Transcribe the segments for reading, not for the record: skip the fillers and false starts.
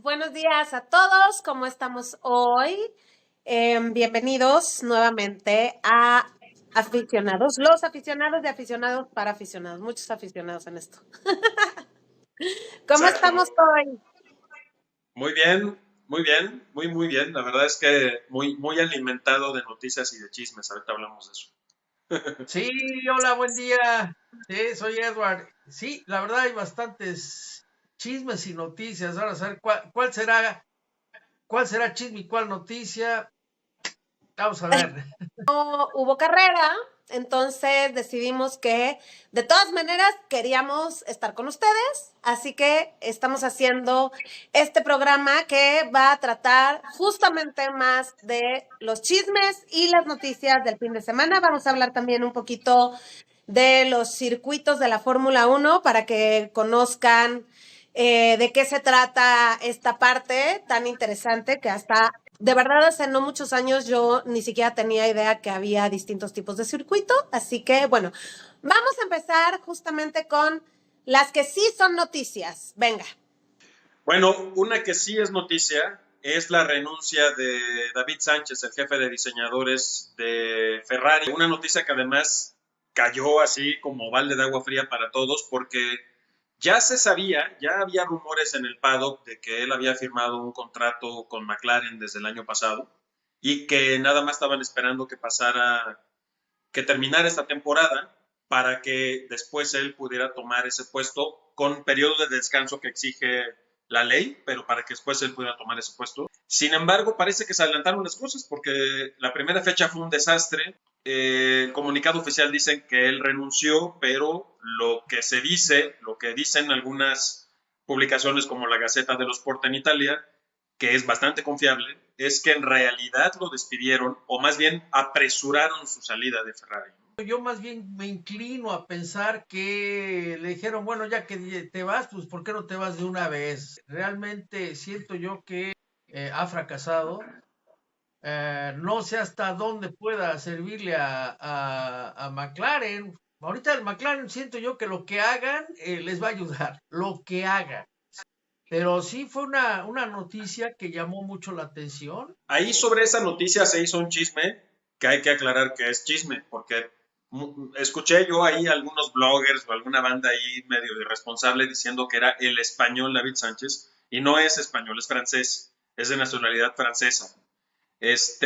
Buenos días a todos. ¿Cómo estamos hoy? Bienvenidos nuevamente a Aficionados, los aficionados de aficionados para aficionados, muchos aficionados en esto. ¿Cómo Exacto. estamos hoy? Muy bien, muy bien, muy bien. La verdad es que muy alimentado de noticias y de chismes. Ahorita hablamos de eso. Sí, hola, buen día. Sí, soy Edward. Sí, la verdad hay bastantes chismes y noticias. Ahora a saber cuál será chisme y cuál noticia. Vamos a ver. No hubo carrera, entonces decidimos que de todas maneras queríamos estar con ustedes, así que estamos haciendo este programa que va a tratar justamente más de los chismes y las noticias del fin de semana. Vamos a hablar también un poquito de los circuitos de la Fórmula 1 para que conozcan de qué se trata esta parte tan interesante que hasta de verdad hace no muchos años yo ni siquiera tenía idea que había distintos tipos de circuito, así que bueno, vamos a empezar justamente con las que sí son noticias. Venga. Bueno, una que sí es noticia es la renuncia de David Sánchez, el jefe de diseñadores de Ferrari. Una noticia que además cayó así como balde de agua fría para todos porque ya se sabía, ya había rumores en el paddock de que él había firmado un contrato con McLaren desde el año pasado y que nada más estaban esperando que terminara esta temporada para que después él pudiera tomar ese puesto con periodo de descanso que exige la ley, pero para que después él pudiera tomar ese puesto. Sin embargo, parece que se adelantaron las cosas porque la primera fecha fue un desastre. El comunicado oficial dicen que él renunció, pero lo que se dice, lo que dicen algunas publicaciones como la Gaceta dello Sport en Italia, que es bastante confiable, es que en realidad lo despidieron o más bien apresuraron su salida de Ferrari. Yo más bien me inclino a pensar que le dijeron, bueno, ya que te vas, pues ¿por qué no te vas de una vez? Realmente siento yo que ha fracasado. No sé hasta dónde pueda servirle a McLaren. Ahorita el McLaren siento yo que lo que hagan les va a ayudar, lo que hagan. Pero sí fue una noticia que llamó mucho la atención. Ahí sobre esa noticia se hizo un chisme que hay que aclarar que es chisme, porque escuché yo ahí algunos bloggers o alguna banda ahí medio irresponsable diciendo que era el español David Sánchez, y no es español, es francés, es de nacionalidad francesa. Es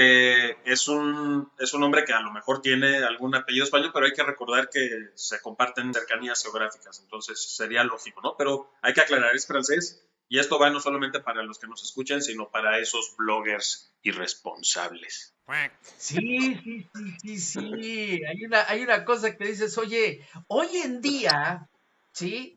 un hombre que a lo mejor tiene algún apellido español, pero hay que recordar que se comparten cercanías geográficas, entonces sería lógico, ¿no? Pero hay que aclarar, es francés, y esto va no solamente para los que nos escuchan, sino para esos bloggers irresponsables. Sí, sí, sí, sí, sí. Hay una cosa que dices, oye, hoy en día, ¿sí?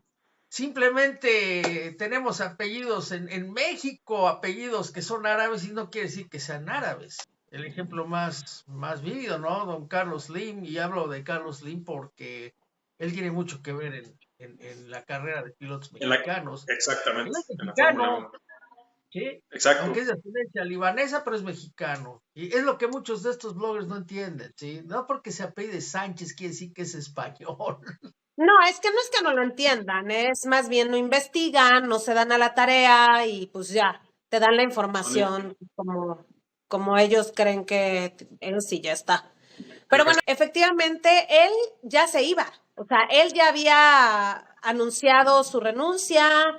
Simplemente tenemos apellidos en México, apellidos que son árabes y no quiere decir que sean árabes. El ejemplo más vívido, ¿no? Don Carlos Slim, y hablo de Carlos Slim porque él tiene mucho que ver en la carrera de pilotos En la, mexicanos. Él exactamente, es en la Fórmula mexicano, 1. ¿sí? Aunque Exacto. es de ascendencia libanesa, pero es mexicano. Y es lo que muchos de estos bloggers no entienden, ¿sí? No porque se apellide Sánchez quiere decir que es español. No, es que no lo entiendan, es más bien no investigan, no se dan a la tarea y pues ya, te dan la Son- información como ellos creen que ellos sí ya está. Pero creo que bueno, efectivamente, él ya se iba. O sea, él ya había anunciado su renuncia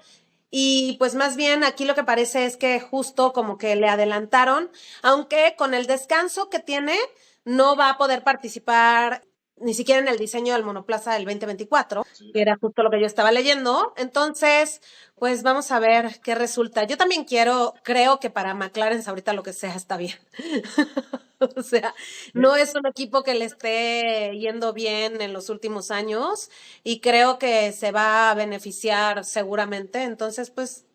y pues más bien aquí lo que parece es que justo como que le adelantaron, aunque con el descanso que tiene, no va a poder participar ni siquiera en el diseño del monoplaza del 2024, sí. que era justo lo que yo estaba leyendo. Entonces, pues vamos a ver qué resulta. Yo también creo que para McLaren ahorita lo que sea está bien. O sea, no es un equipo que le esté yendo bien en los últimos años y creo que se va a beneficiar seguramente. Entonces, pues,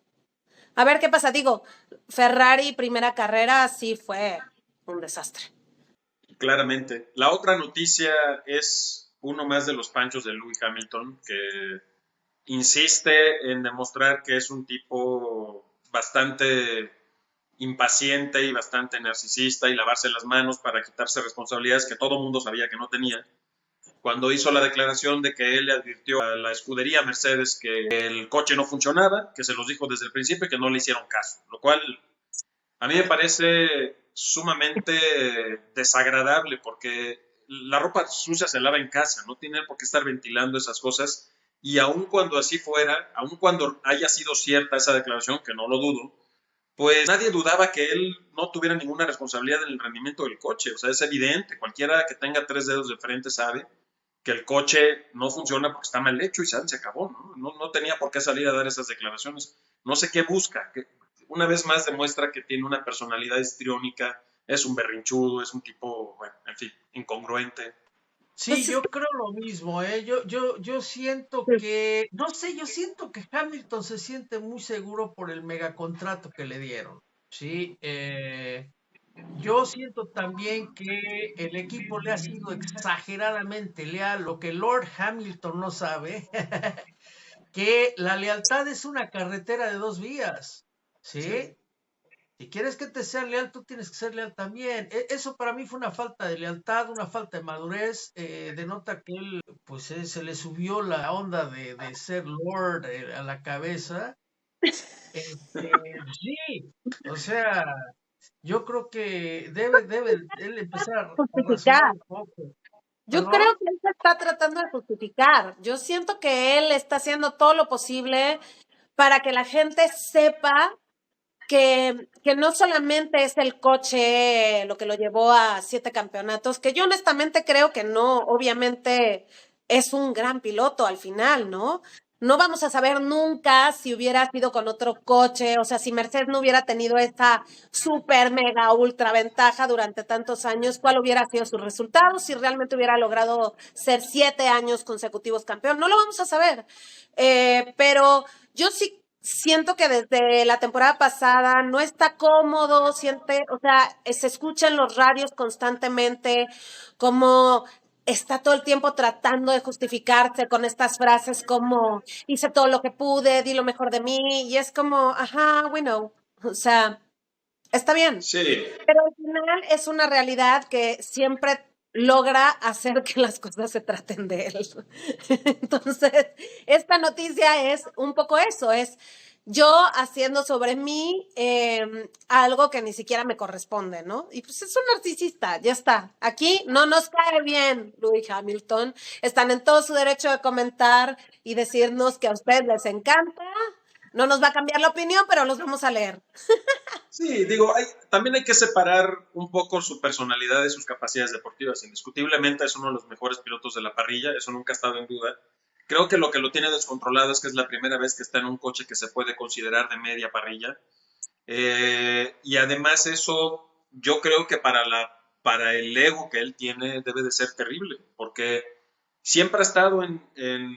a ver qué pasa. Digo, Ferrari primera carrera sí fue un desastre. Claramente. La otra noticia es uno más de los panchos de Lewis Hamilton, que insiste en demostrar que es un tipo bastante impaciente y bastante narcisista y lavarse las manos para quitarse responsabilidades que todo mundo sabía que no tenía, cuando hizo la declaración de que él le advirtió a la escudería Mercedes que el coche no funcionaba, que se los dijo desde el principio y que no le hicieron caso, lo cual a mí me parece sumamente desagradable porque la ropa sucia se lava en casa, no tienen por qué estar ventilando esas cosas, y aun cuando así fuera, aun cuando haya sido cierta esa declaración, que no lo dudo, pues nadie dudaba que él no tuviera ninguna responsabilidad en el rendimiento del coche. O sea, es evidente, cualquiera que tenga 3 dedos de frente sabe que el coche no funciona porque está mal hecho y se acabó, ¿no? No tenía por qué salir a dar esas declaraciones. No sé qué busca, que una vez más demuestra que tiene una personalidad histriónica, es un berrinchudo, es un tipo, bueno, en fin, incongruente. Sí, Pues es yo creo lo mismo, ¿eh? Yo siento que que, no sé, yo siento que Hamilton se siente muy seguro por el megacontrato que le dieron, ¿sí? Yo siento también que el equipo le ha sido exageradamente leal, lo que Lord Hamilton no sabe, que la lealtad es una carretera de dos vías, Sí. ¿sí? Si quieres que te sean leal, tú tienes que ser leal también. Eso para mí fue una falta de lealtad, una falta de madurez. Denota que él, pues se le subió la onda de ser Lord a la cabeza. Sí, o sea, yo creo que debe él empezar a razonar justificar. un poco. Yo ¿Perdón? creo que él se está tratando de justificar. Yo siento que él está haciendo todo lo posible para que la gente sepa que no solamente es el coche lo que lo llevó a 7 campeonatos, que yo honestamente creo que no, obviamente es un gran piloto al final, ¿no? No vamos a saber nunca si hubiera sido con otro coche, o sea, si Mercedes no hubiera tenido esta super, mega, ultra ventaja durante tantos años, cuál hubiera sido su resultado, si realmente hubiera logrado ser 7 años consecutivos campeón, no lo vamos a saber. Pero yo sí siento que desde la temporada pasada no está cómodo, siente, o sea, se escucha en los radios constantemente como está todo el tiempo tratando de justificarse con estas frases como hice todo lo que pude, di lo mejor de mí, y es como, ajá, we know, o sea, está bien, Sí, pero al final es una realidad que siempre logra hacer que las cosas se traten de él. Entonces, esta noticia es un poco eso, es yo haciendo sobre mí algo que ni siquiera me corresponde, ¿no? Y pues es un narcisista, ya está. Aquí no nos cae bien, Lewis Hamilton. Están en todo su derecho de comentar y decirnos que a ustedes les encanta. No nos va a cambiar la opinión, pero los vamos a leer. sí, digo, también hay que separar un poco su personalidad de sus capacidades deportivas. Indiscutiblemente es uno de los mejores pilotos de la parrilla, eso nunca ha estado en duda. Creo que lo tiene descontrolado es que es la primera vez que está en un coche que se puede considerar de media parrilla. Y además eso, yo creo que para el ego que él tiene debe de ser terrible, porque siempre ha estado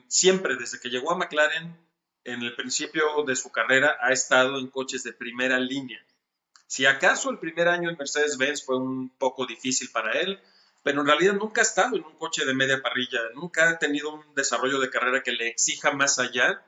siempre, desde que llegó a McLaren, en el principio de su carrera, ha estado en coches de primera línea. Si acaso el primer año en Mercedes-Benz fue un poco difícil para él, pero en realidad nunca ha estado en un coche de media parrilla, nunca ha tenido un desarrollo de carrera que le exija más allá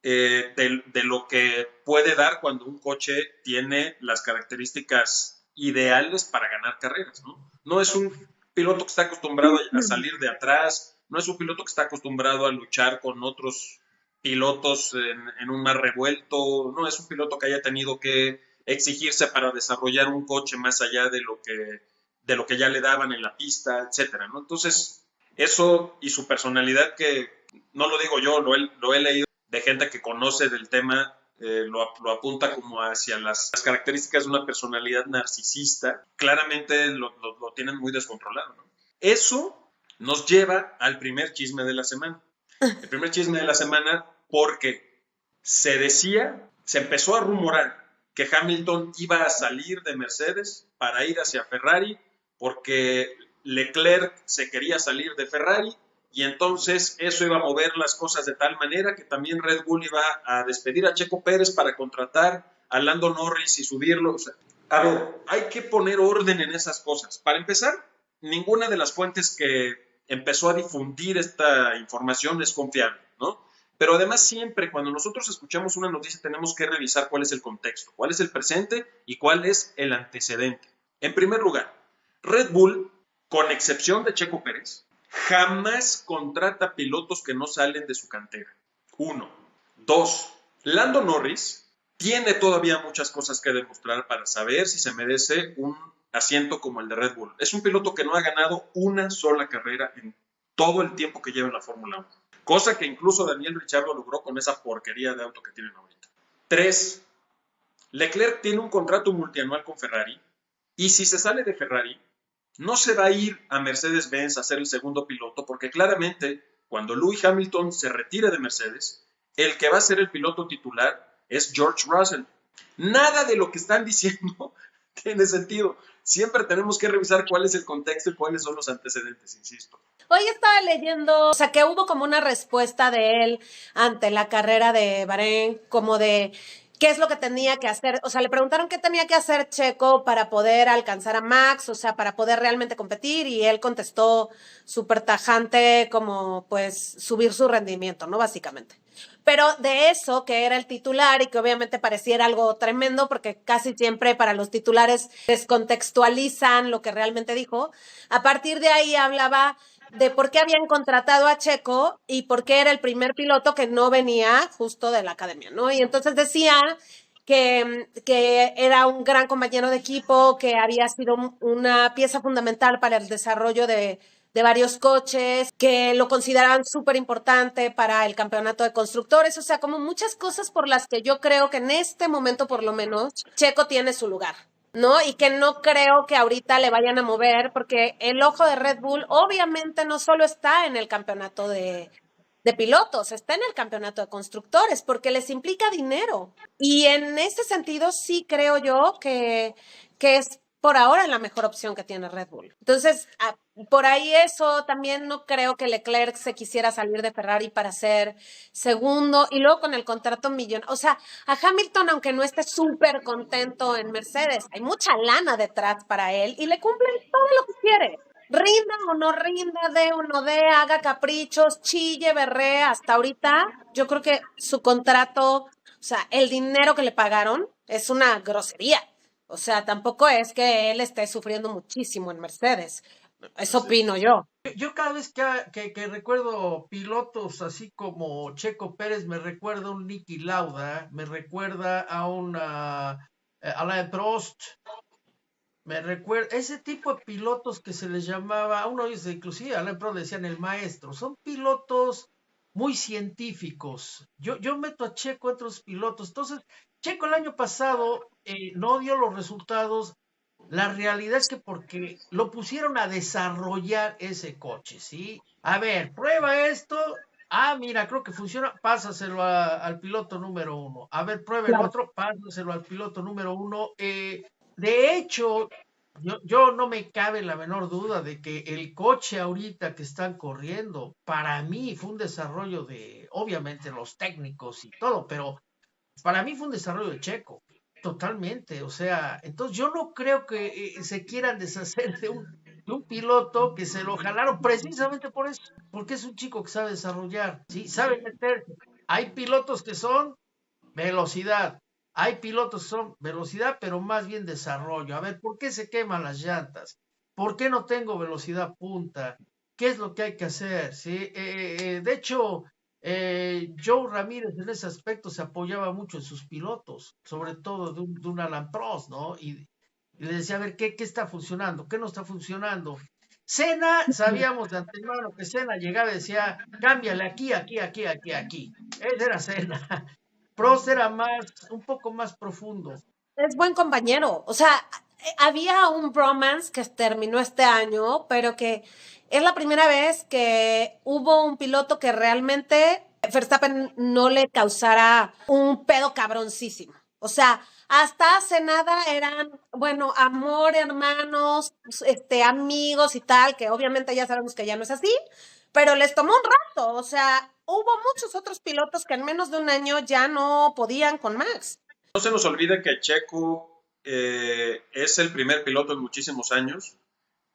de lo que puede dar cuando un coche tiene las características ideales para ganar carreras, ¿no? No es un piloto que está acostumbrado a salir de atrás, no es un piloto que está acostumbrado a luchar con otros pilotos en un mar revuelto, no es un piloto que haya tenido que exigirse para desarrollar un coche más allá de lo que ya le daban en la pista, etcétera, ¿no? Entonces, eso y su personalidad que no lo digo yo, lo he leído de gente que conoce del tema, lo apunta como hacia las características de una personalidad narcisista, claramente lo tienen muy descontrolado, ¿no? Eso nos lleva al primer chisme de la semana. El primer chisme de la semana porque se empezó a rumorar que Hamilton iba a salir de Mercedes para ir hacia Ferrari porque Leclerc se quería salir de Ferrari y entonces eso iba a mover las cosas de tal manera que también Red Bull iba a despedir a Checo Pérez para contratar a Lando Norris y subirlo. O sea, a ver, hay que poner orden en esas cosas. Para empezar, ninguna de las fuentes que empezó a difundir esta información es confiable, ¿no? Pero además siempre cuando nosotros escuchamos una noticia tenemos que revisar cuál es el contexto, cuál es el presente y cuál es el antecedente. En primer lugar, Red Bull, con excepción de Checo Pérez, jamás contrata pilotos que no salen de su cantera. 1. 2. Lando Norris tiene todavía muchas cosas que demostrar para saber si se merece un asiento como el de Red Bull. Es un piloto que no ha ganado una sola carrera en todo el tiempo que lleva en la Fórmula 1. Cosa que incluso Daniel Ricciardo logró con esa porquería de auto que tienen ahorita. 3. Leclerc tiene un contrato multianual con Ferrari y si se sale de Ferrari, no se va a ir a Mercedes-Benz a ser el segundo piloto porque claramente cuando Lewis Hamilton se retire de Mercedes, el que va a ser el piloto titular es George Russell. Nada de lo que están diciendo tiene sentido. Siempre tenemos que revisar cuál es el contexto y cuáles son los antecedentes, insisto. Hoy estaba leyendo, o sea, que hubo como una respuesta de él ante la carrera de Bahrein, como de qué es lo que tenía que hacer. O sea, le preguntaron qué tenía que hacer Checo para poder alcanzar a Max, o sea, para poder realmente competir, y él contestó súper tajante como, pues, subir su rendimiento, ¿no? Básicamente. Pero de eso, que era el titular y que obviamente pareciera algo tremendo, porque casi siempre para los titulares descontextualizan lo que realmente dijo, a partir de ahí hablaba de por qué habían contratado a Checo y por qué era el primer piloto que no venía justo de la academia, ¿no? Y entonces decía que era un gran compañero de equipo, que había sido una pieza fundamental para el desarrollo de varios coches, que lo consideraban súper importante para el campeonato de constructores, o sea, como muchas cosas por las que yo creo que en este momento por lo menos Checo tiene su lugar, ¿no? Y que no creo que ahorita le vayan a mover, porque el ojo de Red Bull obviamente no solo está en el campeonato de pilotos, está en el campeonato de constructores, porque les implica dinero. Y en ese sentido sí creo yo que es por ahora la mejor opción que tiene Red Bull. Entonces, por ahí eso también no creo que Leclerc se quisiera salir de Ferrari para ser segundo y luego con el contrato millonario. O sea, a Hamilton, aunque no esté súper contento en Mercedes, hay mucha lana detrás para él y le cumplen todo lo que quiere. Rinda o no rinda, dé o no dé, haga caprichos, chille, berree, hasta ahorita yo creo que su contrato, o sea, el dinero que le pagaron es una grosería. O sea, tampoco es que él esté sufriendo muchísimo en Mercedes. Eso opino yo. Yo cada vez que recuerdo pilotos así como Checo Pérez, me recuerda a un Niki Lauda, me recuerda a un Alain Prost, me recuerda ese tipo de pilotos que se les llamaba, a uno de ellos inclusive Alain Prost le decían el maestro, son pilotos muy científicos. Yo meto a Checo entre los pilotos. Entonces, Checo el año pasado no dio los resultados. La realidad es que porque lo pusieron a desarrollar ese coche, ¿sí? A ver, prueba esto. Ah, mira, creo que funciona. Pásaselo al piloto número 1. A ver, prueba el Claro. otro. Pásaselo al piloto número 1. De hecho, yo no me cabe la menor duda de que el coche ahorita que están corriendo, para mí fue un desarrollo de, obviamente, los técnicos y todo, pero para mí fue un desarrollo de Checo, totalmente. O sea, entonces yo no creo que se quieran deshacer de un piloto que se lo jalaron precisamente por eso, porque es un chico que sabe desarrollar, ¿sí? Sabe meterse. Hay pilotos que son velocidad, hay pilotos que son velocidad, pero más bien desarrollo. A ver, ¿por qué se queman las llantas? ¿Por qué no tengo velocidad punta? ¿Qué es lo que hay que hacer? ¿Sí? De hecho, Joe Ramírez en ese aspecto se apoyaba mucho en sus pilotos, sobre todo de un Alan Prost, ¿no? Y le decía, a ver, ¿qué está funcionando? ¿Qué no está funcionando? Senna, sabíamos de antemano que Senna llegaba y decía, cámbiale aquí, aquí, aquí, aquí, aquí. Ese era Senna. Prost era más, un poco más profundo. Es buen compañero. O sea, había un bromance que terminó este año, pero que es la primera vez que hubo un piloto que realmente Verstappen no le causara un pedo cabroncísimo. O sea, hasta hace nada eran, bueno, amor, hermanos, amigos y tal, que obviamente ya sabemos que ya no es así, pero les tomó un rato. O sea, hubo muchos otros pilotos que en menos de un año ya no podían con Max. No se nos olvide que Checo es el primer piloto en muchísimos años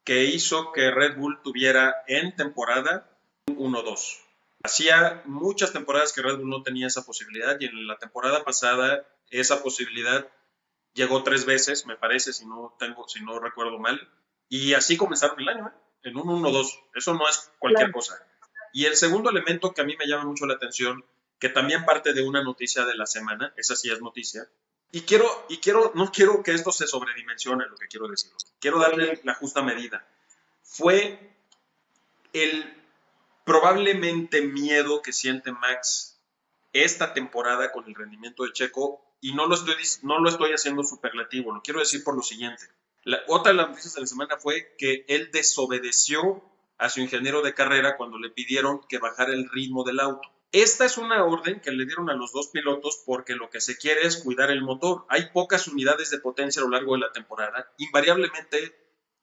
que hizo que Red Bull tuviera en temporada un 1-2. Hacía muchas temporadas que Red Bull no tenía esa posibilidad y en la temporada pasada esa posibilidad llegó 3 veces, me parece, si no recuerdo mal. Y así comenzaron el año. en un 1-2. Eso no es cualquier Claro. cosa. Y el segundo elemento que a mí me llama mucho la atención, que también parte de una noticia de la semana, esa sí es noticia, no quiero que esto se sobredimensione lo que quiero decir. Quiero darle la justa medida. Fue el probablemente miedo que siente Max esta temporada con el rendimiento de Checo, y no lo estoy haciendo superlativo, lo quiero decir por lo siguiente. Otra de las noticias de la semana fue que él desobedeció a su ingeniero de carrera cuando le pidieron que bajara el ritmo del auto. Esta es una orden que le dieron a los dos pilotos porque lo que se quiere es cuidar el motor. Hay pocas unidades de potencia a lo largo de la temporada. Invariablemente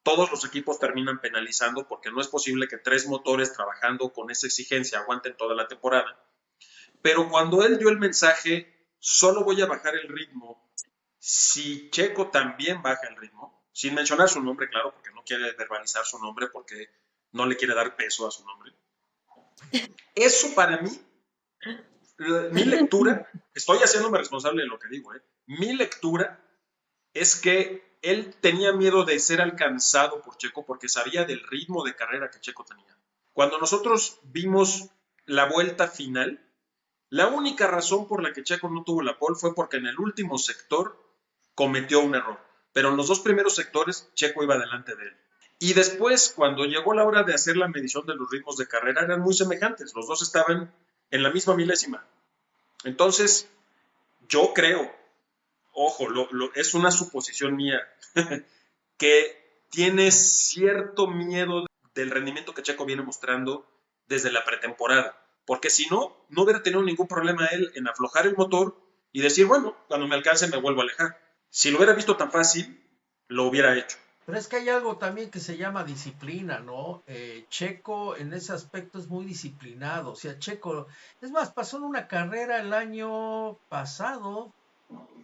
todos los equipos terminan penalizando porque no es posible que 3 motores trabajando con esa exigencia aguanten toda la temporada. Pero cuando él dio el mensaje, solo voy a bajar el ritmo si Checo también baja el ritmo, sin mencionar su nombre, claro, porque no quiere verbalizar su nombre, porque no le quiere dar peso a su nombre. Eso para mí, mi lectura, estoy haciéndome responsable de lo que digo, mi lectura es que él tenía miedo de ser alcanzado por Checo porque sabía del ritmo de carrera que Checo tenía. Cuando nosotros vimos la vuelta final, la única razón por la que Checo no tuvo la pole fue porque en el último sector cometió un error. Pero en los 2 primeros sectores, Checo iba delante de él. Y después, cuando llegó la hora de hacer la medición de los ritmos de carrera, eran muy semejantes. Los dos estaban en la misma milésima. Entonces, yo creo, ojo, es una suposición mía, que tiene cierto miedo del rendimiento que Checo viene mostrando desde la pretemporada. Porque si no, no hubiera tenido ningún problema él en aflojar el motor y decir, bueno, cuando me alcance me vuelvo a alejar. Si lo hubiera visto tan fácil, lo hubiera hecho. Pero es que hay algo también que se llama disciplina, ¿no? Checo en ese aspecto es muy disciplinado. O sea, Checo, es más, pasó en una carrera el año pasado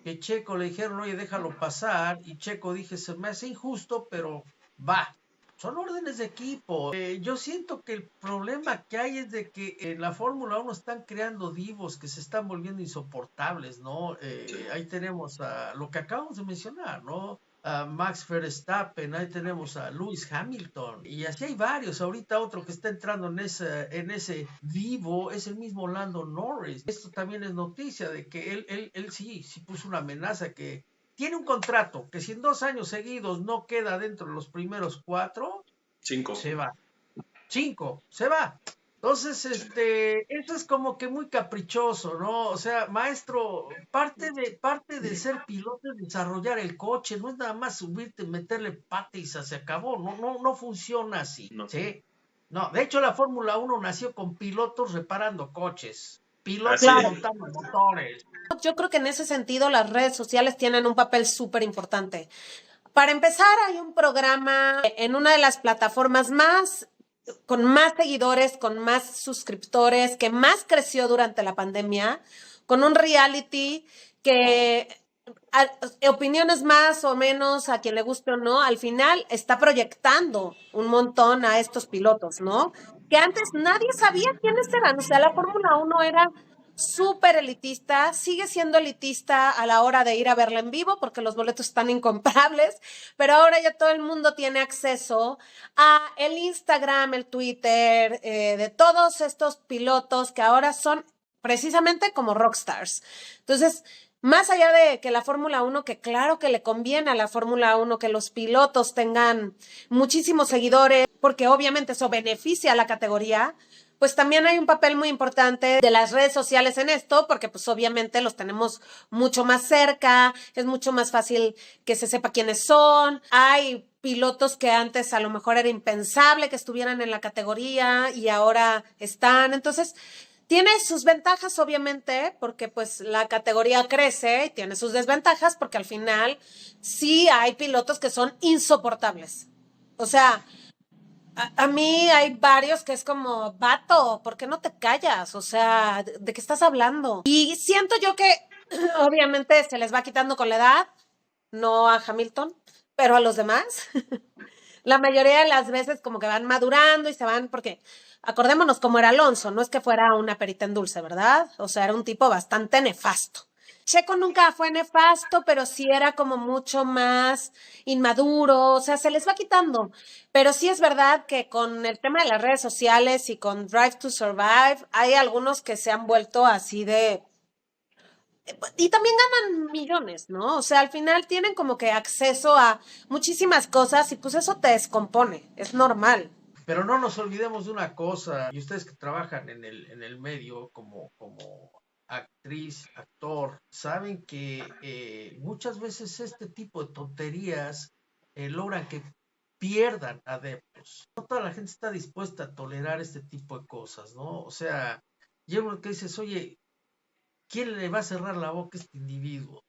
que Checo le dijeron, oye, déjalo pasar. Y Checo dije, se me hace injusto, pero va. Son órdenes de equipo. Yo siento que el problema que hay es de que en la Fórmula 1 están creando divos que se están volviendo insoportables, ¿no? Sí. Ahí tenemos a lo que acabamos de mencionar, ¿no? A Max Verstappen, ahí tenemos a Lewis Hamilton, y así hay varios. Ahorita otro que está entrando en ese divo es el mismo Lando Norris. Esto también es noticia de que él sí puso una amenaza que tiene un contrato que si en 2 años seguidos no queda dentro de los primeros 4, 5. se va. 5, se va. Entonces, eso es como que muy caprichoso, ¿no? O sea, maestro, parte de ser piloto es desarrollar el coche, no es nada más subirte, meterle pata y se acabó, no funciona así, No. ¿sí? No, de hecho la Fórmula 1 nació con pilotos reparando coches, pilotos Así es. montando motores. Yo creo que en ese sentido las redes sociales tienen un papel súper importante. Para empezar, hay un programa en una de las plataformas con más seguidores, con más suscriptores, que más creció durante la pandemia, con un reality que opiniones más o menos a quien le guste o no, al final está proyectando un montón a estos pilotos, ¿no? Que antes nadie sabía quiénes eran, o sea, la Fórmula 1 era súper elitista, sigue siendo elitista a la hora de ir a verla en vivo porque los boletos están incomprables, pero ahora ya todo el mundo tiene acceso a el Instagram, el Twitter, de todos estos pilotos que ahora son precisamente como rockstars. Entonces, más allá de que la Fórmula 1, que claro que le conviene a la Fórmula 1 que los pilotos tengan muchísimos seguidores, porque obviamente eso beneficia a la categoría, pues también hay un papel muy importante de las redes sociales en esto, porque pues obviamente los tenemos mucho más cerca, es mucho más fácil que se sepa quiénes son. Hay pilotos que antes a lo mejor era impensable que estuvieran en la categoría y ahora están. Entonces, tiene sus ventajas, obviamente, porque pues la categoría crece y tiene sus desventajas, porque al final sí hay pilotos que son insoportables. O sea, a mí hay varios que es como, vato, ¿por qué no te callas? O sea, ¿de qué estás hablando? Y siento yo que obviamente se les va quitando con la edad, no a Hamilton, pero a los demás. La mayoría de las veces como que van madurando y se van, porque acordémonos cómo era Alonso, no es que fuera una perita en dulce, ¿verdad? O sea, era un tipo bastante nefasto. Checo nunca fue nefasto, pero sí era como mucho más inmaduro, o sea, se les va quitando. Pero sí es verdad que con el tema de las redes sociales y con Drive to Survive, hay algunos que se han vuelto así de... Y también ganan millones, ¿no? O sea, al final tienen como que acceso a muchísimas cosas y pues eso te descompone, es normal. Pero no nos olvidemos de una cosa, y ustedes que trabajan en el medio como actriz, actor, saben que muchas veces este tipo de tonterías logran que pierdan adeptos. No toda la gente está dispuesta a tolerar este tipo de cosas, ¿no? O sea, llega uno que dices, oye, ¿quién le va a cerrar la boca a este individuo?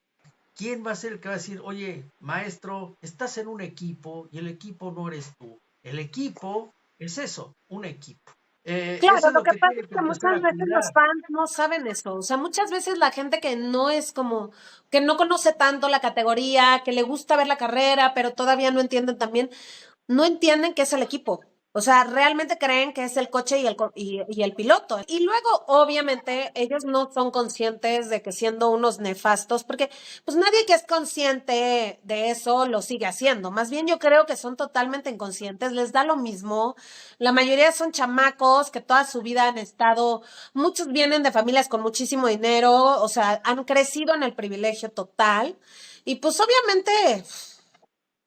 ¿Quién va a ser el que va a decir, oye, maestro, estás en un equipo y el equipo no eres tú? El equipo es eso, un equipo. Eso Claro, es lo lo que que pasa tienen es que que empezar muchas a veces los cuidar. fans no saben eso. O sea, muchas veces la gente que no es como, que no conoce tanto la categoría, que le gusta ver la carrera, pero todavía no entienden también, no entienden qué es el equipo. O sea, realmente creen que es el coche y el piloto. Y luego, obviamente, ellos no son conscientes de que siendo unos nefastos, porque pues nadie que es consciente de eso lo sigue haciendo. Más bien yo creo que son totalmente inconscientes, les da lo mismo. La mayoría son chamacos que toda su vida han estado, muchos vienen de familias con muchísimo dinero, o sea, han crecido en el privilegio total. Y pues obviamente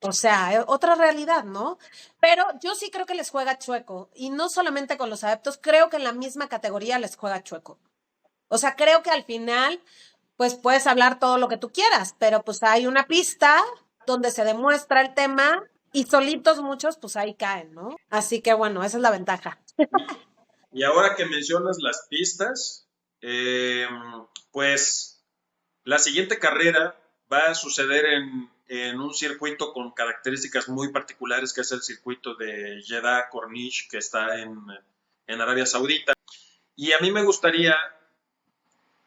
o sea, otra realidad, ¿no? Pero yo sí creo que les juega chueco. Y no solamente con los adeptos, creo que en la misma categoría les juega chueco. O sea, creo que al final, pues puedes hablar todo lo que tú quieras, pero pues hay una pista donde se demuestra el tema y solitos muchos, pues ahí caen, ¿no? Así que bueno, esa es la ventaja. Y, y ahora que mencionas las pistas, eh, pues la siguiente carrera va a suceder en un circuito con características muy particulares, que es el circuito de Jeddah Corniche, que está en Arabia Saudita. Y a mí me gustaría,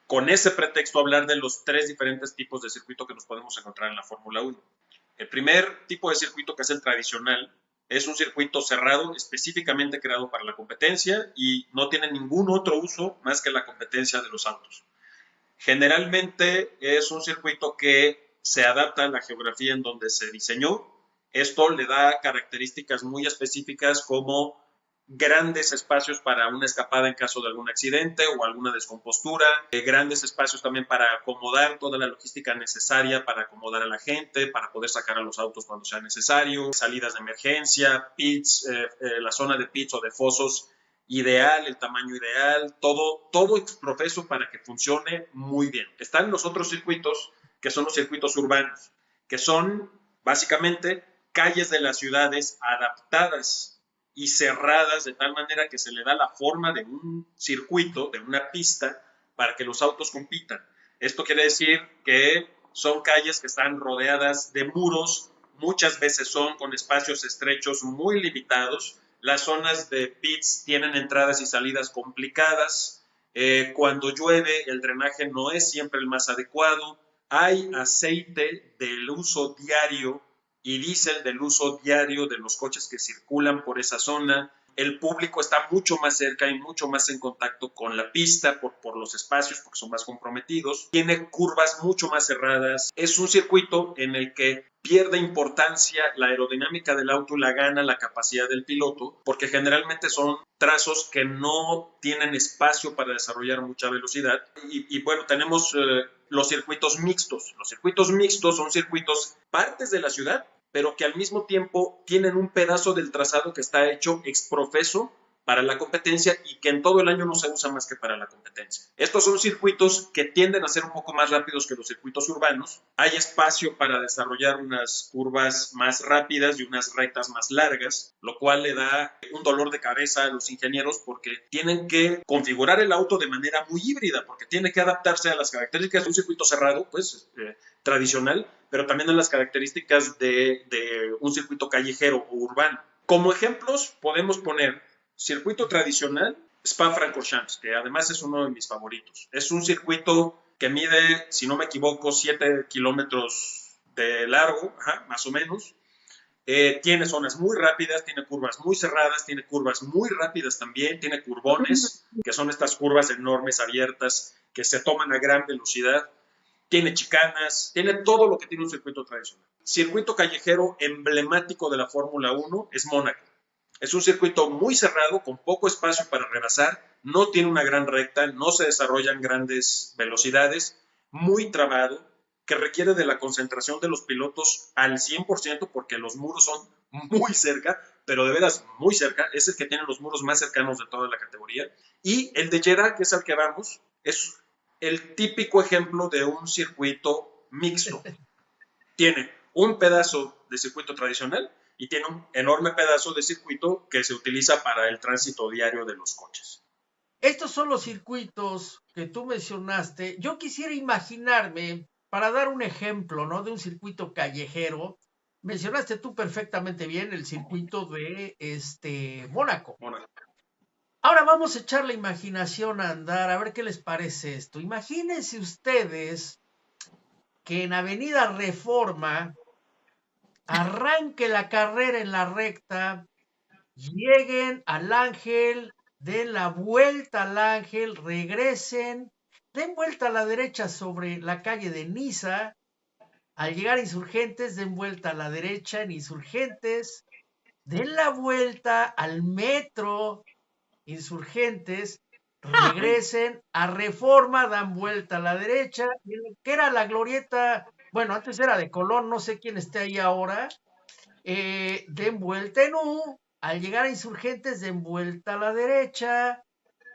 con ese pretexto, hablar de los tres diferentes tipos de circuito que nos podemos encontrar en la Fórmula 1. El primer tipo de circuito, que es el tradicional, es un circuito cerrado, específicamente creado para la competencia y no tiene ningún otro uso más que la competencia de los autos. Generalmente es un circuito que se adapta a la geografía en donde se diseñó. Esto le da características muy específicas como grandes espacios para una escapada en caso de algún accidente o alguna descompostura, grandes espacios también para acomodar toda la logística necesaria para acomodar a la gente, para poder sacar a los autos cuando sea necesario, salidas de emergencia, pits, la zona de pits o de fosos ideal, el tamaño ideal, todo exprofeso para que funcione muy bien. Están los otros circuitos, que son los circuitos urbanos, que son básicamente calles de las ciudades adaptadas y cerradas de tal manera que se le da la forma de un circuito, de una pista, para que los autos compitan. Esto quiere decir que son calles que están rodeadas de muros, muchas veces son con espacios estrechos muy limitados. Las zonas de pits tienen entradas y salidas complicadas. Cuando llueve, el drenaje no es siempre el más adecuado. Hay aceite del uso diario y diésel del uso diario de los coches que circulan por esa zona. El público está mucho más cerca y mucho más en contacto con la pista por los espacios, porque son más comprometidos. Tiene curvas mucho más cerradas. Es un circuito en el que pierde importancia la aerodinámica del auto y la gana la capacidad del piloto, porque generalmente son trazos que no tienen espacio para desarrollar mucha velocidad. Y bueno, tenemos los circuitos mixtos. Los circuitos mixtos son circuitos partes de la ciudad, pero que al mismo tiempo tienen un pedazo del trazado que está hecho exprofeso para la competencia y que en todo el año no se usa más que para la competencia. Estos son circuitos que tienden a ser un poco más rápidos que los circuitos urbanos. Hay espacio para desarrollar unas curvas más rápidas y unas rectas más largas, lo cual le da un dolor de cabeza a los ingenieros porque tienen que configurar el auto de manera muy híbrida, porque tiene que adaptarse a las características de un circuito cerrado, pues tradicional, pero también a las características de un circuito callejero o urbano. Como ejemplos podemos poner circuito tradicional, Spa-Francorchamps, que además es uno de mis favoritos. Es un circuito que mide, si no me equivoco, 7 kilómetros de largo, más o menos. Tiene zonas muy rápidas, tiene curvas muy cerradas, tiene curvas muy rápidas también, tiene curbones, que son estas curvas enormes, abiertas, que se toman a gran velocidad. tiene chicanas, tiene todo lo que tiene un circuito tradicional. Circuito callejero emblemático de la Fórmula 1 es Mónaco. Es un circuito muy cerrado, con poco espacio para rebasar, no tiene una gran recta, no se desarrollan grandes velocidades, muy trabado, que requiere de la concentración de los pilotos al 100% porque los muros son muy cerca, pero de veras muy cerca, es el que tiene los muros más cercanos de toda la categoría. Y el de Jeddah, que es al que vamos, es el típico ejemplo de un circuito mixto. Tiene un pedazo de circuito tradicional y tiene un enorme pedazo de circuito que se utiliza para el tránsito diario de los coches. Estos son los circuitos que tú mencionaste. Yo quisiera imaginarme, para dar un ejemplo, ¿no? De un circuito callejero. Mencionaste tú perfectamente bien el circuito de Mónaco. Ahora vamos a echar la imaginación a andar, a ver qué les parece esto. Imagínense ustedes que en Avenida Reforma arranque la carrera en la recta, lleguen al Ángel, den la vuelta al Ángel, regresen, den vuelta a la derecha sobre la calle de Niza, al llegar a Insurgentes, den vuelta a la derecha en Insurgentes, den la vuelta al metro Insurgentes, regresen a Reforma, dan vuelta a la derecha, y en lo que era la glorieta, bueno, antes era de Colón, no sé quién esté ahí ahora, den vuelta en U, al llegar a Insurgentes, den vuelta a la derecha,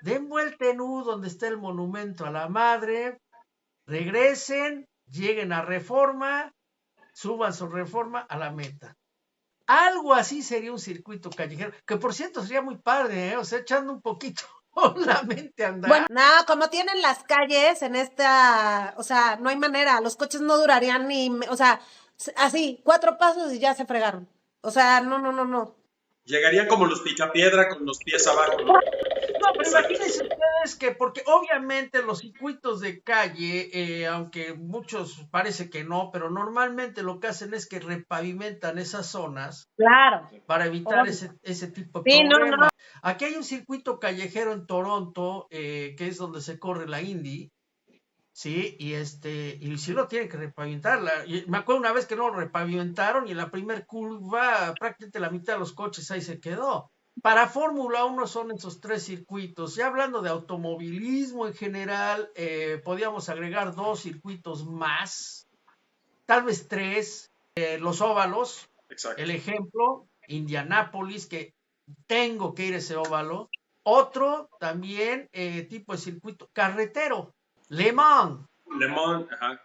den vuelta en U donde está el monumento a la madre, regresen, lleguen a Reforma, suban su Reforma a la meta. Algo así sería un circuito callejero, que por cierto sería muy padre, ¿eh? O sea, echando un poquito la mente a andar. Bueno, no, como tienen las calles en esta, o sea, no hay manera, los coches no durarían ni, o sea, así, 4 pasos y ya se fregaron. O sea, no. Llegarían como los picapiedra con los pies abajo, ¿no? No, pero imagínense ustedes que, porque obviamente los circuitos de calle, aunque muchos parece que no, pero normalmente lo que hacen es que repavimentan esas zonas. Claro. Para evitar ese tipo de Sí, problemas. no. Aquí hay un circuito callejero en Toronto, que es donde se corre la Indy, ¿sí? Y sí lo tienen que repavimentar. Me acuerdo una vez que no lo repavimentaron y en la primera curva prácticamente la mitad de los coches ahí se quedó. Para Fórmula 1 son esos 3 circuitos. Ya hablando de automovilismo en general, podíamos agregar 2 circuitos más, tal vez 3, los óvalos. Exacto. El ejemplo, Indianápolis, que tengo que ir a ese óvalo. Otro también tipo de circuito carretero, Le Mans. Ajá.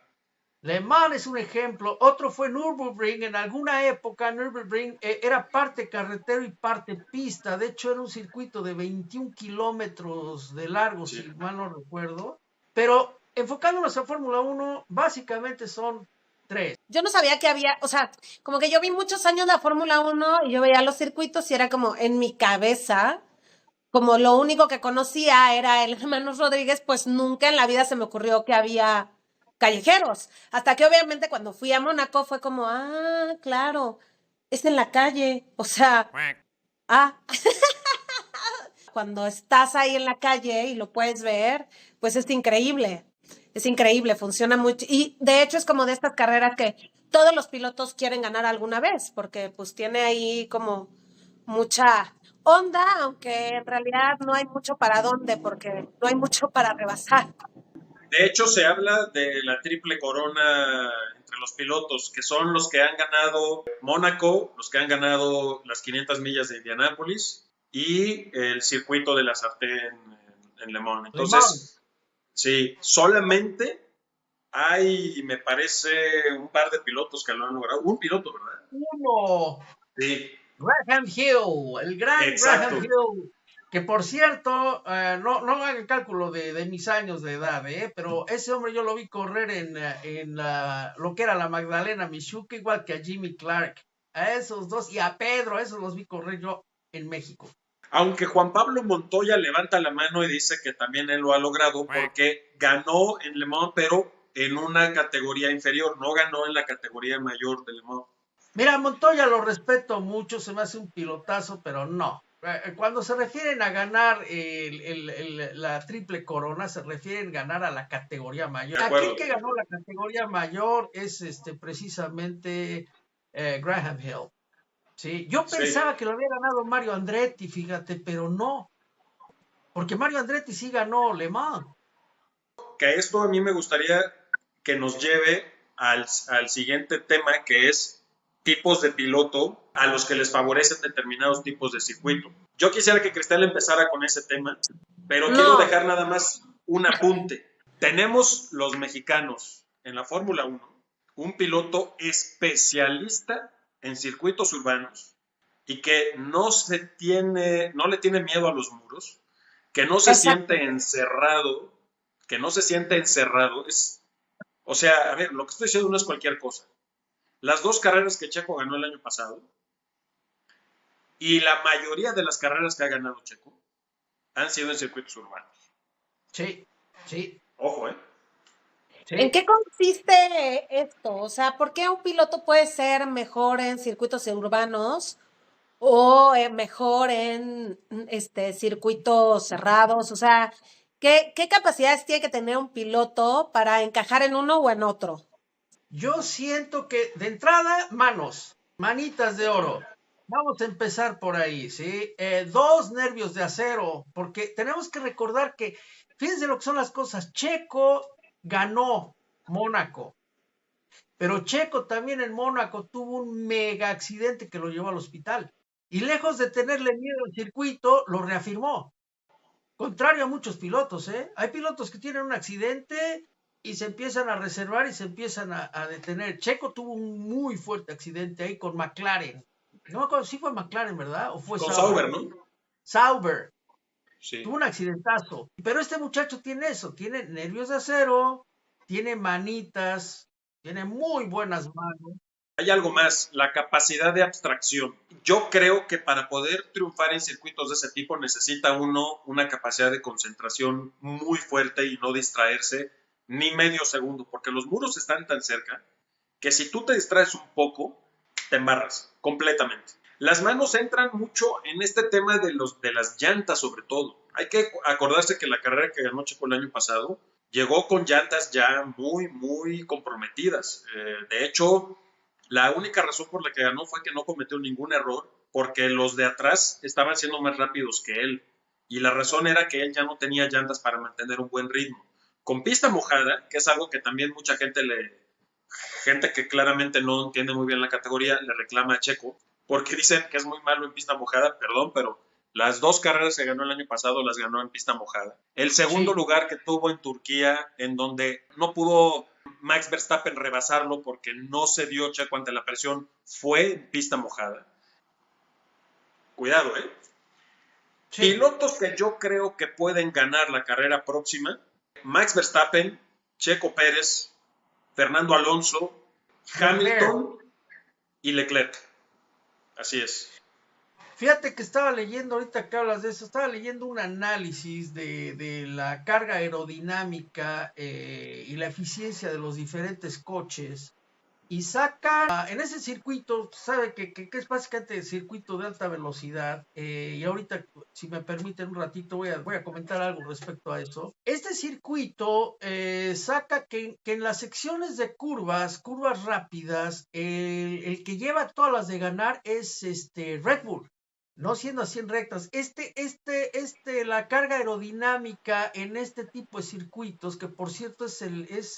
Le Mans es un ejemplo. Otro fue Nürburgring. En alguna época Nürburgring era parte carretero y parte pista. De hecho, era un circuito de 21 kilómetros de largo, sí, si mal no recuerdo. Pero enfocándonos a Fórmula 1, básicamente son 3. Yo no sabía que había, o sea, como que yo vi muchos años la Fórmula 1 y yo veía los circuitos y era como en mi cabeza, como lo único que conocía era el Hermanos Rodríguez, pues nunca en la vida se me ocurrió que había callejeros. Hasta que obviamente cuando fui a Mónaco fue como, claro, es en la calle, o sea, cuando estás ahí en la calle y lo puedes ver, pues es increíble. Es increíble, funciona mucho. Y de hecho es como de estas carreras que todos los pilotos quieren ganar alguna vez, porque pues tiene ahí como mucha onda, aunque en realidad no hay mucho para dónde, porque no hay mucho para rebasar. De hecho, se habla de la triple corona entre los pilotos, que son los que han ganado Mónaco, los que han ganado las 500 millas de Indianápolis y el circuito de la Sartén en Le Mans. Entonces, sí, solamente hay, me parece, un par de pilotos que lo han logrado. Un piloto, ¿verdad? Uno. Sí. Graham Hill, el gran Exacto. Graham Hill, que por cierto, no hagan cálculo de mis años de edad, pero ese hombre yo lo vi correr en lo que era la Magdalena Michuca, igual que a Jimmy Clark. A esos dos y a Pedro, a esos los vi correr yo en México. Aunque Juan Pablo Montoya levanta la mano y dice que también él lo ha logrado porque ganó en Le Mans, pero en una categoría inferior, no ganó en la categoría mayor de Le Mans. Mira, Montoya lo respeto mucho, se me hace un pilotazo, pero no. Cuando se refieren a ganar la triple corona, se refieren a ganar a la categoría mayor. De Aquí acuerdo. el que ganó la categoría mayor es precisamente Graham Hill. ¿Sí? Yo Sí. pensaba que lo había ganado Mario Andretti, fíjate, pero no, porque Mario Andretti sí ganó Le Mans. Que esto a mí me gustaría que nos lleve al siguiente tema, que es tipos de piloto a los que les favorecen determinados tipos de circuito. Yo quisiera que Cristal empezara con ese tema, pero quiero No, dejar nada más un apunte. Tenemos los mexicanos en la Fórmula 1 un piloto especialista en circuitos urbanos y que no le tiene miedo a los muros, que no se exacto. siente encerrado, o sea, a ver, lo que estoy diciendo no es cualquier cosa. Las dos carreras que Checo ganó el año pasado y la mayoría de las carreras que ha ganado Checo han sido en circuitos urbanos. Sí, sí, Ojo, ¿En sí. qué consiste esto? O sea, ¿por qué un piloto puede ser mejor en circuitos urbanos o mejor en circuitos cerrados? O sea, ¿qué capacidades tiene que tener un piloto para encajar en uno o en otro? Yo siento que de entrada, manitas de oro. Vamos a empezar por ahí, ¿sí? Dos nervios de acero, porque tenemos que recordar que, fíjense lo que son las cosas, Checo ganó Mónaco, pero Checo también en Mónaco tuvo un mega accidente que lo llevó al hospital. Y lejos de tenerle miedo al circuito, lo reafirmó. Contrario a muchos pilotos, ¿eh? Hay pilotos que tienen un accidente y se empiezan a reservar y se empiezan a detener. Checo tuvo un muy fuerte accidente ahí con McLaren. No me acuerdo si fue McLaren, ¿verdad? ¿O fue con Sauber? Sauber, ¿no? Sauber. Sí. Tuvo un accidentazo. Pero este muchacho tiene eso, tiene nervios de acero, tiene manitas, tiene muy buenas manos. Hay algo más, la capacidad de abstracción. Yo creo que para poder triunfar en circuitos de ese tipo necesita uno una capacidad de concentración muy fuerte y no distraerse ni medio segundo, porque los muros están tan cerca que si tú te distraes un poco, te embarras completamente. Las manos entran mucho en este tema de las llantas sobre todo. Hay que acordarse que la carrera que ganó Checo el año pasado llegó con llantas ya muy comprometidas. De hecho, la única razón por la que ganó fue que no cometió ningún error, porque los de atrás estaban siendo más rápidos que él. Y la razón era que él ya no tenía llantas para mantener un buen ritmo. Con pista mojada, que es algo que también mucha gente que claramente no entiende muy bien la categoría, le reclama a Checo, porque dicen que es muy malo en pista mojada, perdón, pero las dos carreras que ganó el año pasado las ganó en pista mojada. El segundo Sí, lugar que tuvo en Turquía, en donde no pudo Max Verstappen rebasarlo porque no se dio Checo ante la presión, fue en pista mojada. Cuidado, ¿eh? sí. Pilotos que yo creo que pueden ganar la carrera próxima, Max Verstappen, Checo Pérez, Fernando Alonso, Leclerc. Hamilton y Leclerc. Así es. Fíjate que estaba leyendo, ahorita que hablas de eso, estaba leyendo un análisis de la carga aerodinámica y la eficiencia de los diferentes coches y sacan en ese circuito, sabe que es básicamente el circuito de alta velocidad y ahorita, si me permiten un ratito, voy a comentar algo respecto a eso. Este circuito saca que en las secciones de curvas rápidas, el que lleva todas las de ganar es Red Bull. No siendo así en rectas, la carga aerodinámica en este tipo de circuitos, que por cierto es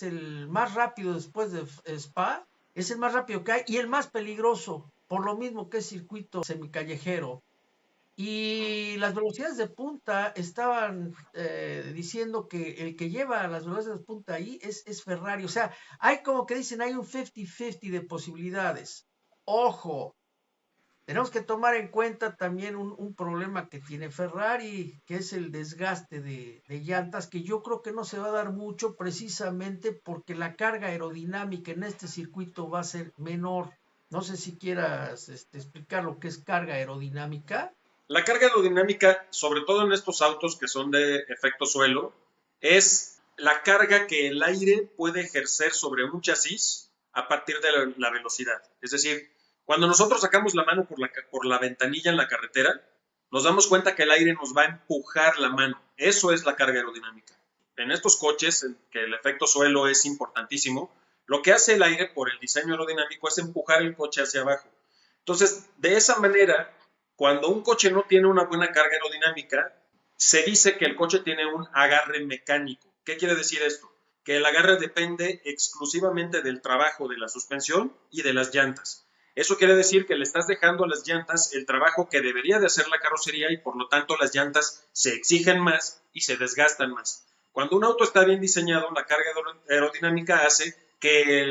el más rápido después de Spa, es el más rápido que hay y el más peligroso, por lo mismo que es circuito semicallejero. Y las velocidades de punta estaban diciendo que el que lleva las velocidades de punta ahí es Ferrari. O sea, hay como que dicen, hay un 50-50 de posibilidades. Ojo, tenemos que tomar en cuenta también un problema que tiene Ferrari, que es el desgaste de llantas, que yo creo que no se va a dar mucho precisamente porque la carga aerodinámica en este circuito va a ser menor. No sé si quieras explicar lo que es carga aerodinámica. La carga aerodinámica, sobre todo en estos autos que son de efecto suelo, es la carga que el aire puede ejercer sobre un chasis a partir de la velocidad. Es decir, cuando nosotros sacamos la mano por la ventanilla en la carretera, nos damos cuenta que el aire nos va a empujar la mano. Eso es la carga aerodinámica. En estos coches, en que el efecto suelo es importantísimo, lo que hace el aire por el diseño aerodinámico es empujar el coche hacia abajo. Entonces, de esa manera, cuando un coche no tiene una buena carga aerodinámica, se dice que el coche tiene un agarre mecánico. ¿Qué quiere decir esto? Que el agarre depende exclusivamente del trabajo de la suspensión y de las llantas. Eso quiere decir que le estás dejando a las llantas el trabajo que debería de hacer la carrocería y por lo tanto las llantas se exigen más y se desgastan más. Cuando un auto está bien diseñado, la carga aerodinámica hace que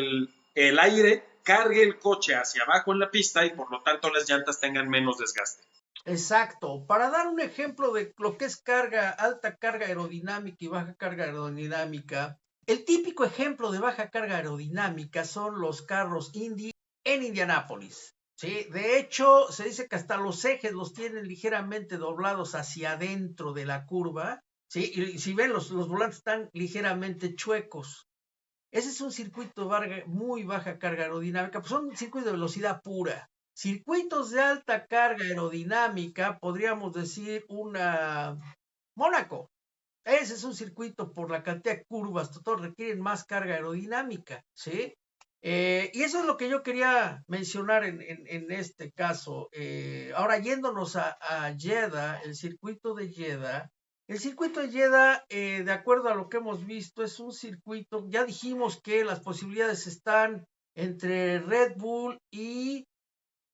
el aire cargue el coche hacia abajo en la pista y por lo tanto las llantas tengan menos desgaste. Exacto. Para dar un ejemplo de lo que es carga, alta carga aerodinámica y baja carga aerodinámica, el típico ejemplo de baja carga aerodinámica son los carros Indy en Indianápolis. ¿Sí? De hecho, se dice que hasta los ejes los tienen ligeramente doblados hacia adentro de la curva. ¿Sí? Y si ven, los volantes están ligeramente chuecos. Ese es un circuito muy baja carga aerodinámica, pues son circuitos de velocidad pura. Circuitos de alta carga aerodinámica, podríamos decir una Mónaco. Ese es un circuito por la cantidad de curvas, todos requieren más carga aerodinámica, ¿sí? Y eso es lo que yo quería mencionar en este caso. Ahora, yéndonos a Jeddah, el circuito de Jeddah, de acuerdo a lo que hemos visto, es un circuito, ya dijimos que las posibilidades están entre Red Bull y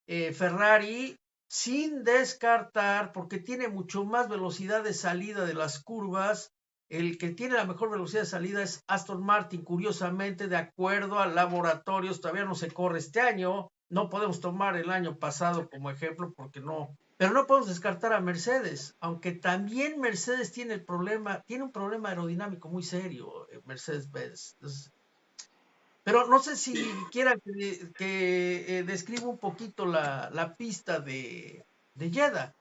Ferrari, sin descartar, porque tiene mucho más velocidad de salida de las curvas. El que tiene la mejor velocidad de salida es Aston Martin, curiosamente, de acuerdo a laboratorios, todavía no se corre este año, no podemos tomar el año pasado como ejemplo porque no, pero no podemos descartar a Mercedes, aunque también Mercedes tiene un problema aerodinámico muy serio, Mercedes-Benz. Pero no sé si quieran que describa un poquito la pista de Jeddah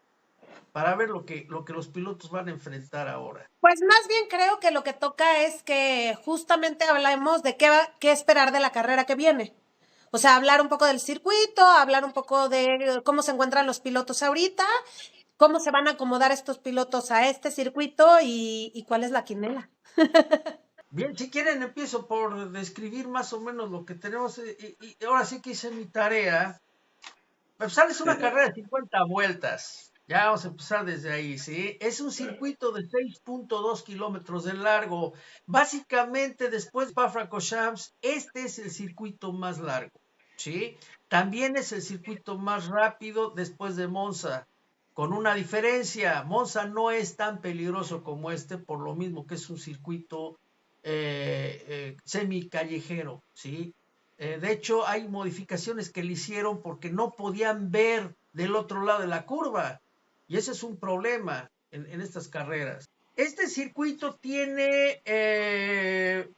para ver lo que los pilotos van a enfrentar ahora. Pues más bien creo que lo que toca es que justamente hablemos de qué esperar de la carrera que viene. O sea, hablar un poco del circuito, hablar un poco de cómo se encuentran los pilotos ahorita, cómo se van a acomodar estos pilotos a este circuito y cuál es la quinela. Bien, si quieren empiezo por describir más o menos lo que tenemos y ahora sí que hice mi tarea. Empezar es una carrera de 50 vueltas. Ya vamos a empezar desde ahí, ¿sí? Es un circuito de 6.2 kilómetros de largo. Básicamente, después de Spa-Francorchamps, este es el circuito más largo, ¿sí? También es el circuito más rápido después de Monza, con una diferencia. Monza no es tan peligroso como este, por lo mismo que es un circuito semi-callejero, ¿sí? De hecho, hay modificaciones que le hicieron porque no podían ver del otro lado de la curva. Y ese es un problema en estas carreras. Este circuito tiene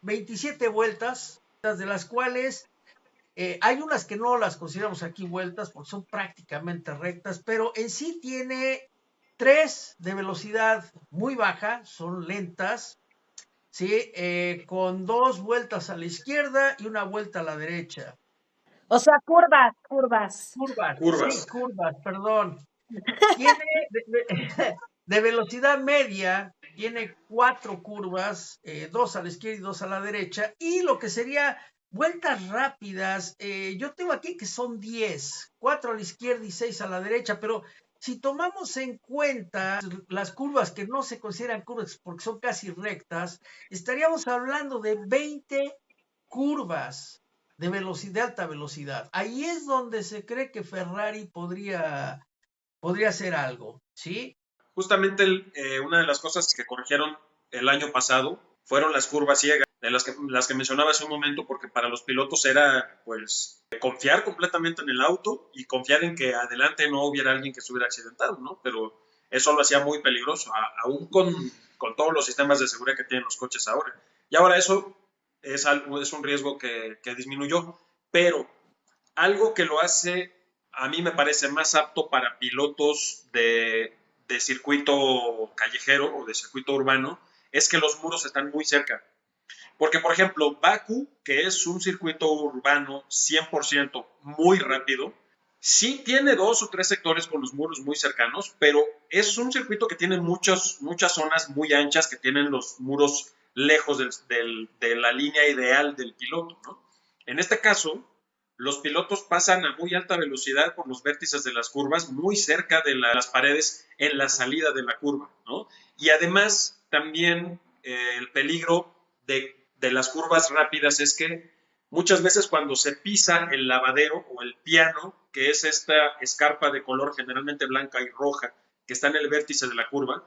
27 vueltas, de las cuales hay unas que no las consideramos aquí vueltas porque son prácticamente rectas, pero en sí tiene 3 de velocidad muy baja, son lentas, ¿sí? Con 2 vueltas a la izquierda y una vuelta a la derecha. O sea, curvas. Sí, curvas, perdón. Tiene de velocidad media, tiene 4 curvas, 2 a la izquierda y 2 a la derecha, y lo que sería vueltas rápidas, yo tengo aquí que son 10, 4 a la izquierda y 6 a la derecha, pero si tomamos en cuenta las curvas que no se consideran curvas porque son casi rectas, estaríamos hablando de 20 curvas de alta velocidad. Ahí es donde se cree que Ferrari podría hacer algo, ¿sí? Justamente una de las cosas que corrigieron el año pasado fueron las curvas ciegas, de las que mencionaba hace un momento, porque para los pilotos era pues confiar completamente en el auto y confiar en que adelante no hubiera alguien que estuviera accidentado, ¿no? Pero eso lo hacía muy peligroso, aún con todos los sistemas de seguridad que tienen los coches ahora. Y ahora eso es un riesgo que disminuyó, pero algo que lo hace, a mí me parece más apto para pilotos de circuito callejero o de circuito urbano, es que los muros están muy cerca. Porque, por ejemplo, Bakú, que es un circuito urbano 100% muy rápido, Sí tiene 2 o 3 sectores con los muros muy cercanos, pero es un circuito que tiene muchas zonas muy anchas que tienen los muros lejos de la línea ideal del piloto, ¿no? En este caso, los pilotos pasan a muy alta velocidad por los vértices de las curvas, muy cerca de las paredes en la salida de la curva, ¿no? Y además, también el peligro de las curvas rápidas es que muchas veces cuando se pisa el lavadero o el piano, que es esta escarpa de color generalmente blanca y roja que está en el vértice de la curva,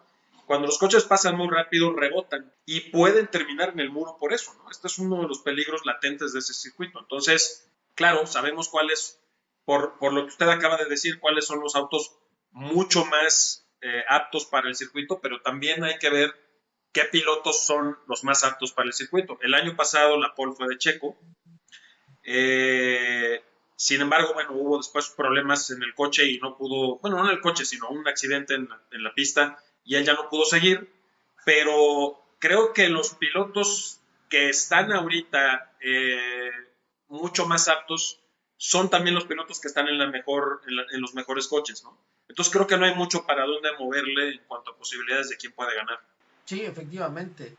cuando los coches pasan muy rápido rebotan y pueden terminar en el muro por eso, ¿no? Este es uno de los peligros latentes de ese circuito. Entonces, claro, sabemos cuáles, por lo que usted acaba de decir, cuáles son los autos mucho más aptos para el circuito, pero también hay que ver qué pilotos son los más aptos para el circuito. El año pasado la pole fue de Checo. Sin embargo, bueno, hubo después problemas en el coche y no pudo, bueno, no en el coche, sino un accidente en la pista y él ya no pudo seguir, pero creo que los pilotos que están ahorita mucho más aptos son también los pilotos que están en los mejores coches, ¿no? Entonces creo que no hay mucho para dónde moverle en cuanto a posibilidades de quién puede ganar. Sí, efectivamente.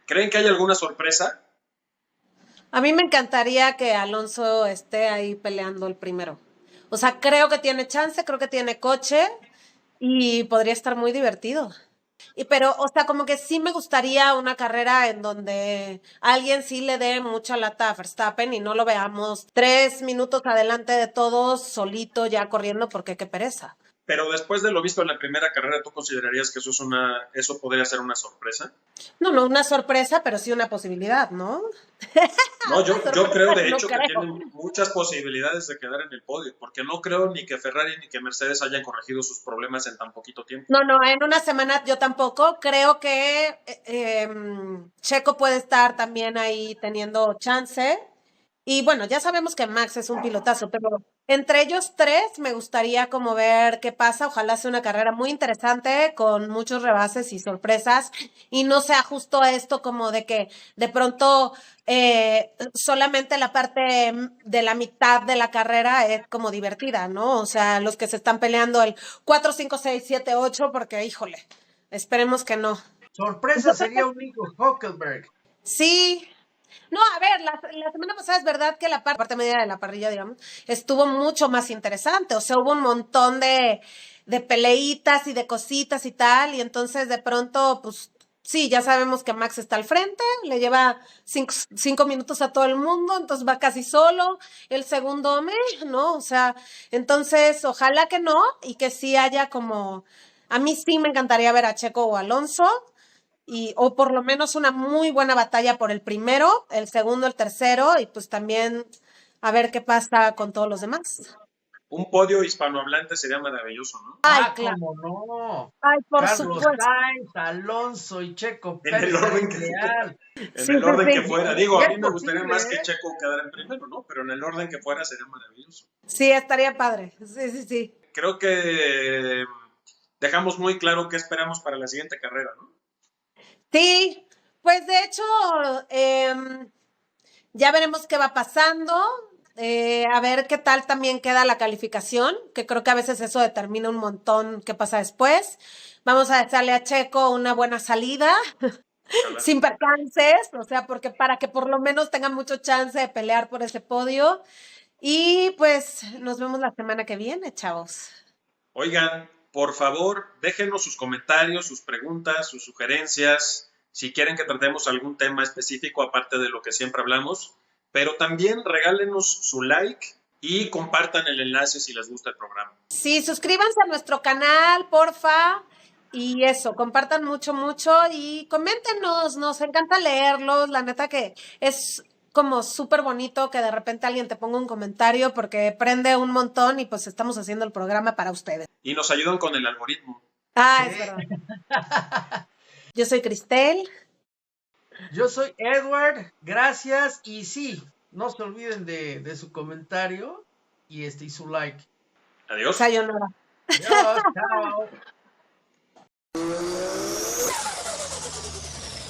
¿Creen que hay alguna sorpresa? A mí me encantaría que Alonso esté ahí peleando el primero. O sea, creo que tiene chance, creo que tiene coche y podría estar muy divertido. Pero, o sea, como que sí me gustaría una carrera en donde alguien sí le dé mucha lata a Verstappen y no lo veamos 3 minutos adelante de todos, solito ya corriendo, porque qué pereza. Pero después de lo visto en la primera carrera, ¿tú considerarías que eso podría ser una sorpresa? No, no una sorpresa, pero sí una posibilidad, ¿no? No, Una yo creo sorpresa, de no hecho que creo. tienen muchas posibilidades de quedar en el podio, porque no creo ni que Ferrari ni que Mercedes hayan corregido sus problemas en tan poquito tiempo. No, no, en una semana yo tampoco. Creo que Checo puede estar también ahí teniendo chance. Y bueno, ya sabemos que Max es un pilotazo, pero entre ellos tres me gustaría como ver qué pasa. Ojalá sea una carrera muy interesante con muchos rebases y sorpresas y no sea justo esto como de que de pronto solamente la parte de la mitad de la carrera es como divertida, ¿no? O sea, los que se están peleando el 4, 5, 6, 7, 8, porque híjole, esperemos que no. Sorpresa sería un Nico Hülkenberg. Sí. No, a ver, la semana pasada es verdad que la parte media de la parrilla, digamos, estuvo mucho más interesante. O sea, hubo un montón de peleitas y de cositas y tal. Y entonces de pronto, pues sí, ya sabemos que Max está al frente, le lleva 5 minutos a todo el mundo, entonces va casi solo. El segundo, ¿no? O sea, entonces ojalá que no y que sí haya como. A mí sí me encantaría ver a Checo o Alonso o por lo menos una muy buena batalla por el primero, el segundo, el tercero, y pues también a ver qué pasa con todos los demás. Un podio hispanohablante sería maravilloso, ¿no? Ay, Ah, claro. cómo no. Ay, por Carlos supuesto. Sainz, Alonso y Checo En el Pérez orden sería que, ideal. en Sí, el sí, orden que sí. fuera. Digo, a Ya mí es me gustaría posible, más que ¿eh? Checo quedara en primero, ¿no? Pero en el orden que fuera sería maravilloso. Sí, estaría padre. Sí, sí, sí. Creo que dejamos muy claro qué esperamos para la siguiente carrera, ¿no? Sí, pues de hecho, ya veremos qué va pasando. A ver qué tal también queda la calificación, que creo que a veces eso determina un montón qué pasa después. Vamos a desearle a Checo una buena salida. Ojalá. Sin percances, o sea, porque para que por lo menos tengan mucho chance de pelear por ese podio. Y pues nos vemos la semana que viene, chavos. Oigan, por favor, déjenos sus comentarios, sus preguntas, sus sugerencias, si quieren que tratemos algún tema específico aparte de lo que siempre hablamos, pero también regálenos su like y compartan el enlace si les gusta el programa. Sí, suscríbanse a nuestro canal, porfa. Y eso, compartan mucho, mucho y coméntenos, nos encanta leerlos. La neta que es como súper bonito que de repente alguien te ponga un comentario porque prende un montón y pues estamos haciendo el programa para ustedes. Y nos ayudan con el algoritmo. Ah, Sí. es verdad. Yo soy Cristel. Yo soy Edward, gracias y sí, no se olviden de su comentario y su like. Adiós. Sayonara. Adiós, chao.